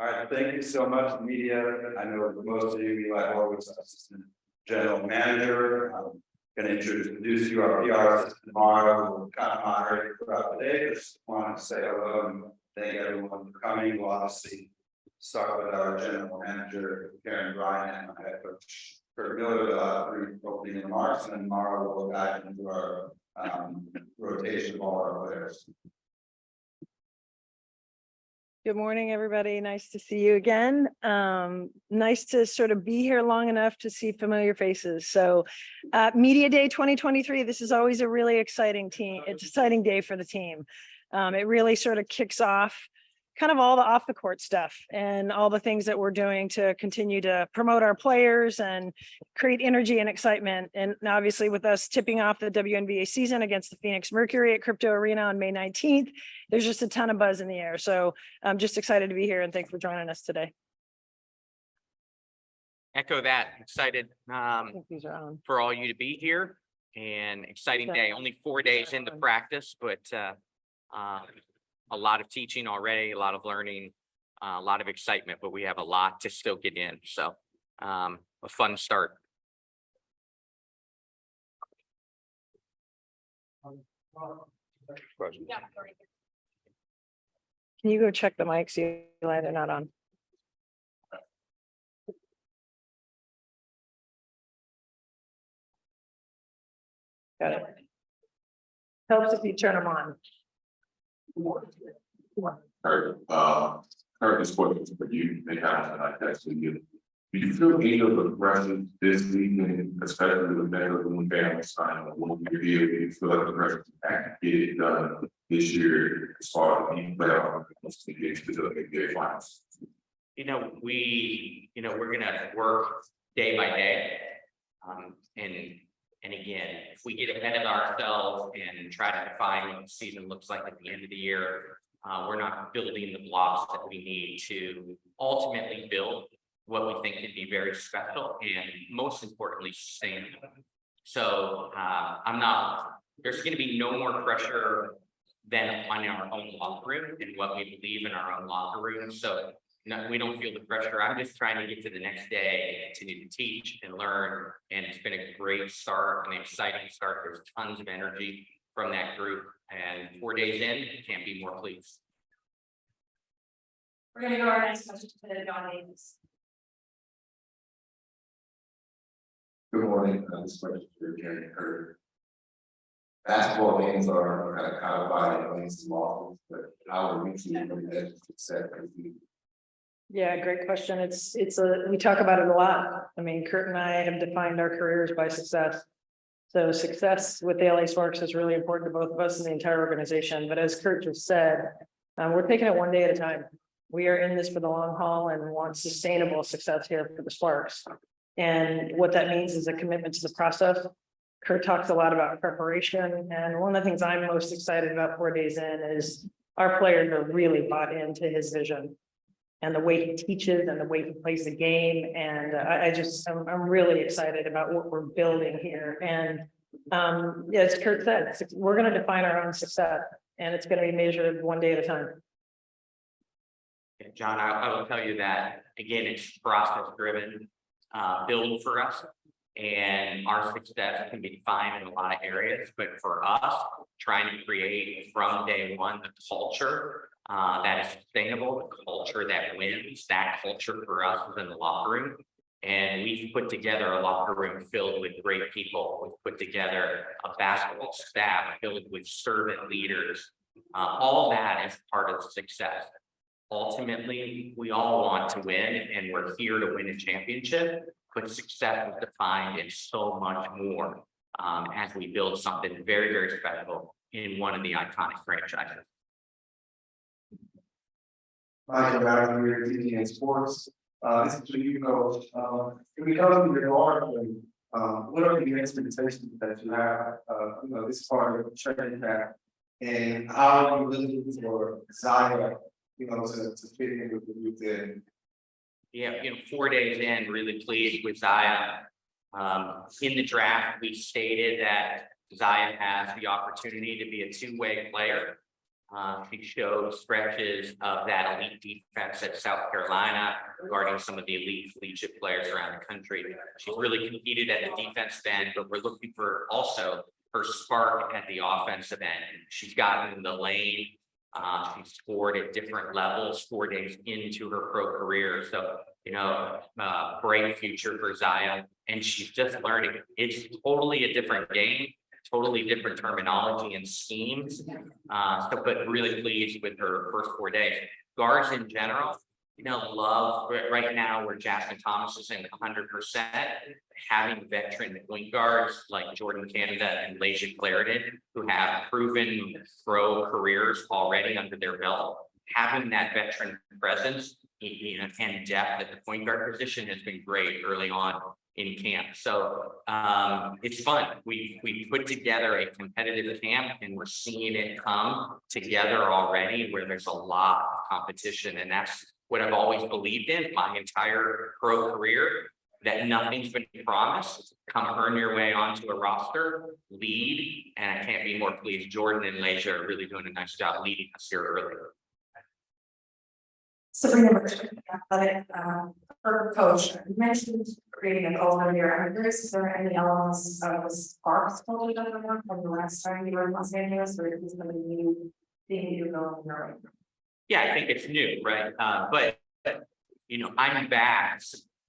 All right, thank you so much, media. I know most of you, Eli Horowitz, Assistant General Manager. I'm going to introduce you our PR assistant tomorrow. We'll kind of moderate throughout the day. Just wanted to say hello and thank everyone for coming. We'll obviously start with our General Manager, Bryant, and my head coach, Curt with opening remarks, and then tomorrow we'll go back into our rotation of all our players. Good morning, everybody. Nice to see you again. Nice to sort of be here long enough to see familiar faces. So Media Day 2023, this is always a really exciting day for the team. It really sort of kicks off kind of all the off the court stuff and all the things that we're doing to continue to promote our players and create energy and excitement. And obviously with us tipping off the WNBA season against the Phoenix Mercury at Crypto Arena on May 19th, there's just a ton of buzz in the air. So I'm just excited to be here and thanks for joining us today. Echo that. Excited These are on. for all you to be here, and exciting day. Only 4 days into practice, but a lot of teaching already, a lot of learning, a lot of excitement, but we have a lot to still get in. So a fun start. Can you go check the mics? Eli, they're not on. Got it. Helps if you turn them on. Curt, this question is for you. They have and I texted you. Do you feel any of the pressure this evening, especially with Metro and family sign on 1 year deal? Do you feel like the pressure to get it done this year as far as the playoff to get to the NBA finals? We're gonna work day by day. And again, if we get ahead of ourselves and try to define what the season looks like at the end of the year, we're not building the blocks that we need to ultimately build what we think can be very special and most importantly, sustainable. So there's going to be no more pressure than on our own locker room and what we believe in our own locker room. So no, we don't feel the pressure. I'm just trying to get to the next day, continue to teach and learn. And it's been a great start, an exciting start. There's tons of energy from that group. And 4 days in, can't be more pleased. We're going to go to our next question to John Davis. Good morning. This question is for Curt. Basketball games are kind of codified in wins and losses, but how are we seeing that success? Yeah, great question. We talk about it a lot. I mean, Curt and I have defined our careers by success. So success with the LA Sparks is really important to both of us and the entire organization. But as Curt just said, we're taking it 1 day at a time. We are in this for the long haul and want sustainable success here for the Sparks. And what that means is a commitment to the process. Curt talks a lot about preparation. And one of the things I'm most excited about 4 days in is our players are really bought into his vision and the way he teaches and the way he plays the game. And I'm really excited about what we're building here. And as Curt said, we're going to define our own success and it's going to be measured 1 day at a time. John, I will tell you that, again, it's process driven build for us. And our success can be defined in a lot of areas, but for us, trying to create from day one the culture that is sustainable, the culture that wins. That culture for us is in the locker room. And we've put together a locker room filled with great people. We've put together a basketball staff filled with servant leaders. All that is part of success. Ultimately, we all want to win and we're here to win a championship, but success is defined in so much more as we build something very, very special in one of the iconic franchises. Michael Bauer here, teaching in sports. This is for you, Coach. Because of your article, what are the expectations that you have? This part of the training camp, and how are you looking for Zaya, to fit in with the youth there? Yeah, 4 days in, really pleased with Zaya. In the draft, we stated that Zaya has the opportunity to be a two-way player. She showed stretches of that elite defense at South Carolina, regarding some of the elite collegiate players around the country. She's really competed at the defensive end, but we're looking for also her spark at the offensive end. She's gotten in the lane. She's scored at different levels 4 days into her pro career. So, bright future for Zaya. And she's just learning. It's totally a different game, totally different terminology and schemes. But really pleased with her first 4 days. Guards in general, love right now where Jasmine Thomas is in 100%, having veteran point guards like Jordan Canada and Lasia Clarendon, who have proven pro careers already under their belt. Having that veteran presence, and depth at the point guard position has been great early on in camp. So it's fun. We put together a competitive camp, and we're seeing it come together already where there's a lot of competition. And that's what I've always believed in my entire pro career, that nothing's been promised. Come earn your way onto a roster, lead, and I can't be more pleased. Jordan and Lasia are really doing a nice job leading us here earlier. Sabrina, athletic, her coach, you mentioned creating an overview. I'm curious, is there any elements of the sparks from the last time you were in Los Angeles, or is this going to be new thing you know? Yeah, I think it's new, right? But I'm back,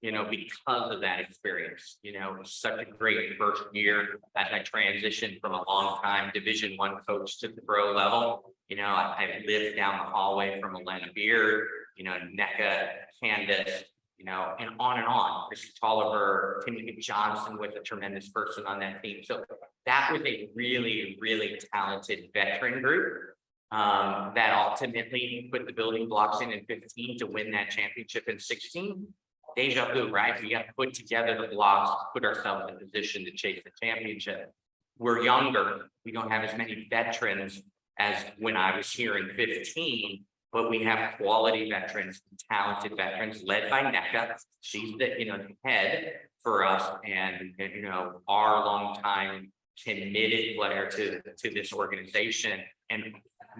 because of that experience. It was such a great first year as I transitioned from a long time Division I coach to the pro level. I lived down the hallway from Elena Beard, NECA, Candace, and on. Chris Tolliver, Timothy Johnson was a tremendous person on that team. So that was a really, really talented veteran group that ultimately put the building blocks in 15 to win that championship in 16. Deja vu, right? We got to put together the blocks, put ourselves in position to chase the championship. We're younger. We don't have as many veterans as when I was here in 15, but we have quality veterans, talented veterans led by NECA. She's the head for us, and our longtime committed player to this organization, and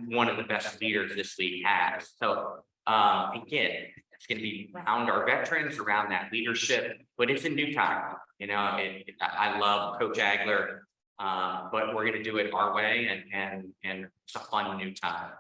one of the best leaders this league has. So again, it's going to be around our veterans, around that leadership, but it's a new time. I love Coach Agler, but we're going to do it our way, and it's a fun new time.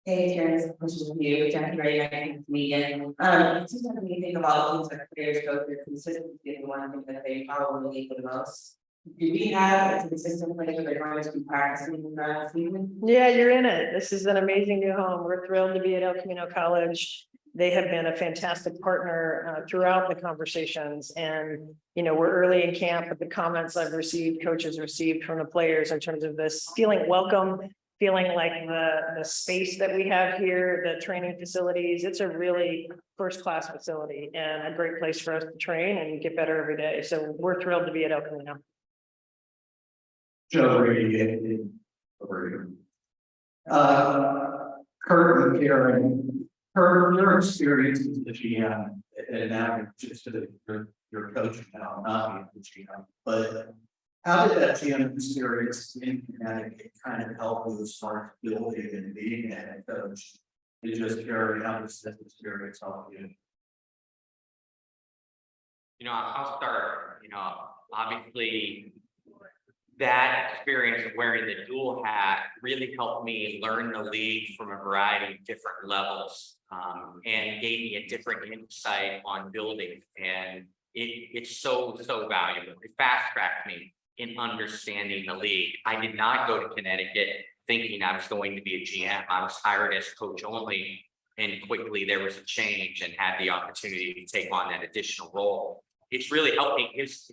Hey, Karen, this is a question for you, Jackie, right? Megan. Sometimes when you think about things that players go through, consistency is the one thing that they probably need the most. Do we have a consistent player that they're going to be practicing throughout the season? Yeah, you're in it. This is an amazing new home. We're thrilled to be at El Camino College. They have been a fantastic partner throughout the conversations, and we're early in camp, but the comments I've received, coaches received from the players in terms of this feeling welcome, feeling like the space that we have here, the training facilities, it's a really first-class facility and a great place for us to train and get better every day. So we're thrilled to be at El Camino. Joe Brady, Curt and Karen, Curt, your experience as the GM, and now just your coach now, not the GM, but how did that GM experience in Connecticut kind of help you start building and being a head coach? And just carry out this experience help you? I'll start. Obviously, that experience of wearing the dual hat really helped me learn the league from a variety of different levels, and gave me a different insight on building. And it's so valuable. It fast-tracked me in understanding the league. I did not go to Connecticut thinking I was going to be a GM. I was hired as coach only, and quickly there was a change and had the opportunity to take on that additional role. It's really helped me. It's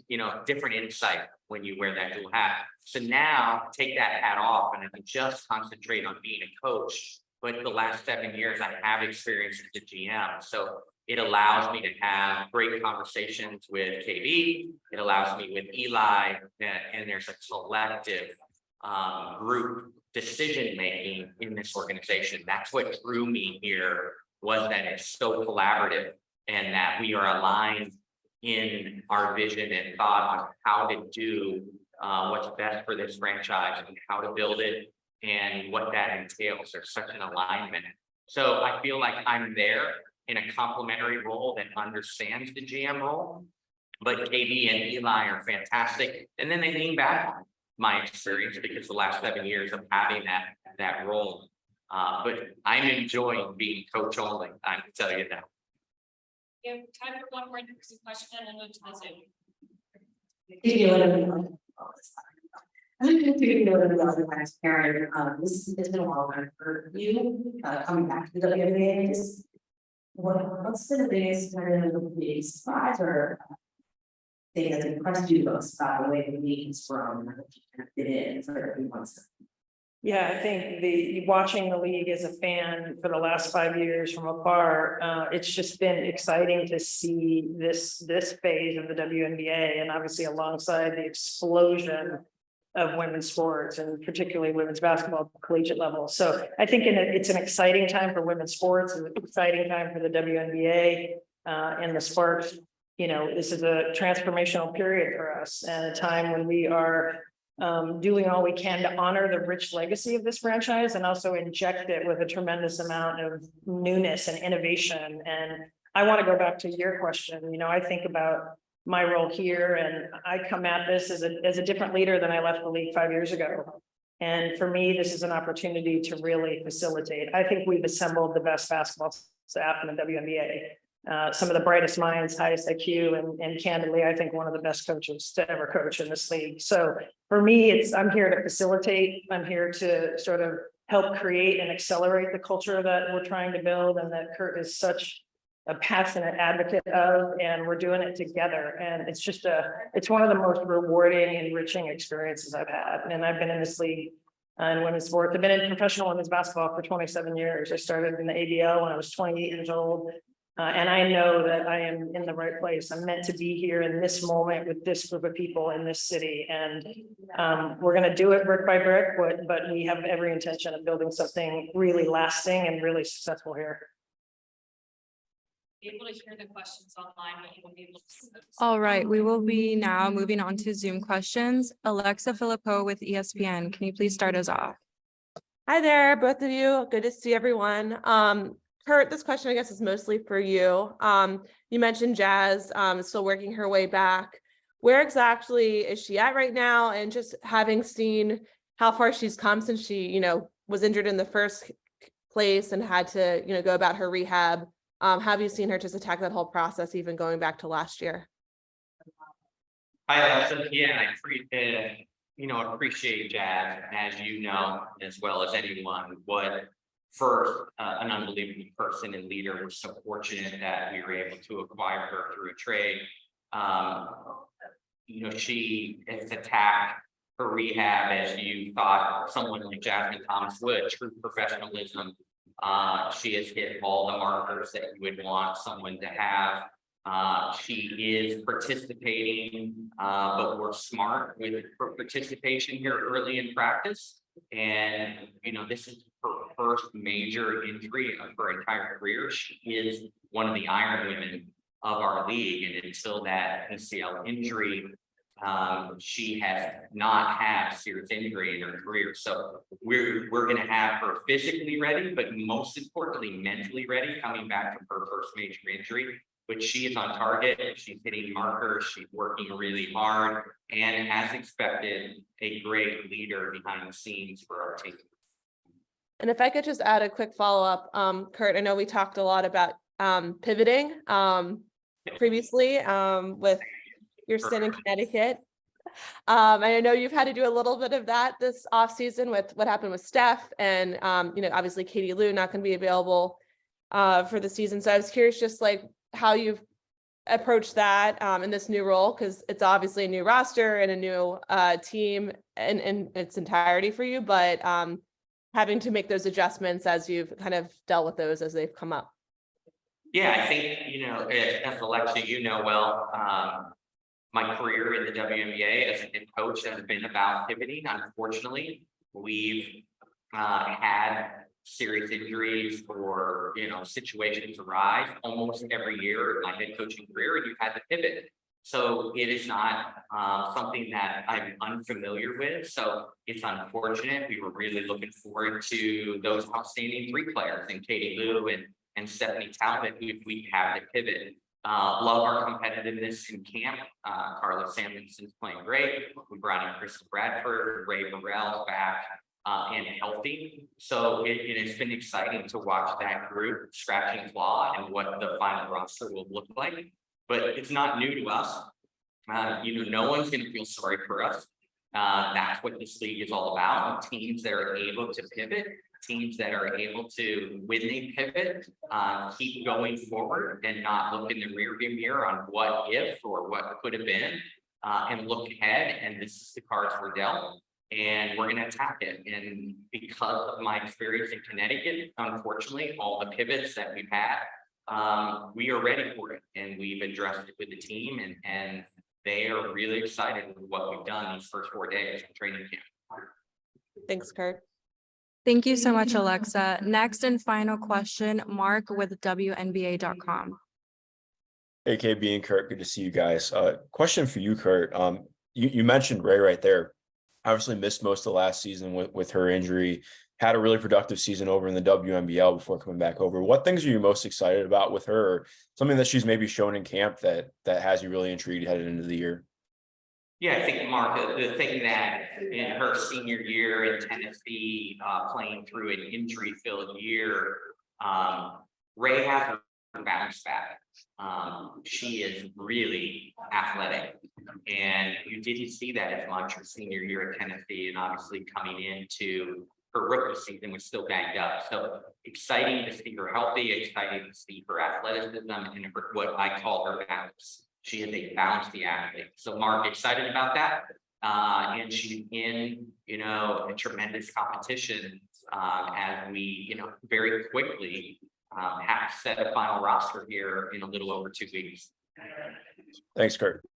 different insight when you wear that dual hat. So now take that hat off and I can just concentrate on being a coach. But the last 7 years I have experience as the GM. So it allows me to have great conversations with KB. It allows me with Eli, and there's a collective group decision-making in this organization. That's what drew me here, was that it's so collaborative and that we are aligned in our vision and thought on how to do what's best for this franchise and how to build it. and what that entails. There's such an alignment. So I feel like I'm there in a complementary role that understands the GM role. But KB and Eli are fantastic. And then they lean back on my experience because the last 7 years of having that role. But I'm enjoying being coach only, I can tell you that. We have time for one more interesting question and then move to the Zoom. This has been a while for you, coming back to the WNBA. What's been the biggest kind of big surprise or thing that's impressed you most about the way the league has grown and fit in for everyone? Yeah, I think watching the league as a fan for the last 5 years from afar, it's just been exciting to see this phase of the WNBA, and obviously alongside the explosion of women's sports and particularly women's basketball at the collegiate level. So I think it's an exciting time for women's sports, and an exciting time for the WNBA and the Sparks. You know, this is a transformational period for us, and a time when we are doing all we can to honor the rich legacy of this franchise and also inject it with a tremendous amount of newness and innovation. And I want to go back to your question. You know, I think about my role here, and I come at this as a different leader than I left the league 5 years ago. And for me, this is an opportunity to really facilitate. I think we've assembled the best basketball staff in the WNBA. Some of the brightest minds, highest IQ, and candidly, I think one of the best coaches to ever coach in this league. So for me, I'm here to facilitate. I'm here to sort of help create and accelerate the culture that we're trying to build, and that Curt is such a passionate advocate of, and we're doing it together. And it's just it's one of the most rewarding, enriching experiences I've had. And I've been in this league in women's sports. I've been in professional women's basketball for 27 years. I started in the ABL when I was 28 years old. And I know that I am in the right place. I'm meant to be here in this moment with this group of people in this city. And we're going to do it brick by brick, but we have every intention of building something really lasting and really successful here. Be able to hear the questions online, but you won't be able to see them. All right, we will be now moving on to Zoom questions. Alexa Filippo with ESPN, can you please start us off? Hi there, both of you. Good to see everyone. Curt, this question I guess is mostly for you. You mentioned Jazz still working her way back. Where exactly is she at right now? And just having seen how far she's come since she, was injured in the first place and had to, go about her rehab. Have you seen her just attack that whole process, even going back to last year? Hi, Alexa. Yeah, I appreciate Jazz, as you know, as well as anyone. What first, an unbelievable person and leader. We're so fortunate that we were able to acquire her through a trade. She has attacked her rehab as you thought someone like Jasmine Thomas would. True professionalism. She has hit all the markers that you would want someone to have. She is participating, but we're smart with her participation here early in practice. And, this is her first major injury of her entire career. She is one of the iron women of our league. And until that ACL injury, she has not had serious injury in her career. So we're going to have her physically ready, but most importantly, mentally ready, coming back from her first major injury. But she is on target. She's hitting markers. She's working really hard, and as expected, a great leader behind the scenes for our team. And if I could just add a quick follow-up, Curt, I know we talked a lot about pivoting previously with your stint in Connecticut. I know you've had to do a little bit of that this offseason with what happened with Steph and, obviously Katie Lou not going to be available for the season. So I was curious just like how you've approached that in this new role, because it's obviously a new roster and a new team in its entirety for you, but having to make those adjustments as you've kind of dealt with those as they've come up. Yeah, I think, as Alexa, my career in the WNBA as a head coach has been about pivoting. Unfortunately, we've had serious injuries or situations arise almost every year in my head coaching career, and you've had to pivot. So it is not something that I'm unfamiliar with, so it's unfortunate. We were really looking forward to those outstanding 3 players and Katie Lou and Stephanie Talbot, who we have to pivot. Love our competitiveness in camp. Carla Samuelson's playing great. We brought in Krista Bradford, Ray Burrell back and healthy. So it's been exciting to watch that group scratch and claw and what the final roster will look like. But it's not new to us. No one's going to feel sorry for us. That's what this league is all about. Teams that are able to pivot, teams that are able to, when they pivot, keep going forward and not look in the rearview mirror on what if or what could have been, and look ahead. And this is the cards we're dealt, and we're going to attack it. And because of my experience in Connecticut, unfortunately, all the pivots that we've had, we are ready for it, and we've addressed it with the team, and they are really excited with what we've done these first 4 days of training camp. Thanks, Curt. Thank you so much, Alexa. Next and final question, Mark with WNBA.com. Hey, KB and Curt, good to see you guys. Question for you, Curt. You mentioned Ray right there. Obviously missed most of last season with her injury. Had a really productive season over in the WNBL before coming back over. What things are you most excited about with her, or something that she's maybe shown in camp that has you really intrigued headed into the year? Yeah, I think, Mark, the thing that in her senior year in Tennessee, playing through an injury-filled year, Ray has her bounce back. She is really athletic, and you didn't see that as much her senior year at Tennessee, and obviously coming into her rookie season was still banged up. So exciting to see her healthy, exciting to see her athleticism and what I call her bounce. She is a bouncy athlete. So Mark, excited about that. And she's in, a tremendous competition as we, very quickly have to set a final roster here in a little over 2 weeks. Thanks, Curt.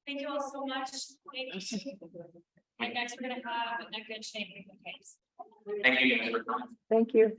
Thank you all so much. And next, we're gonna have a good shape in the case. Thank you. Thank you.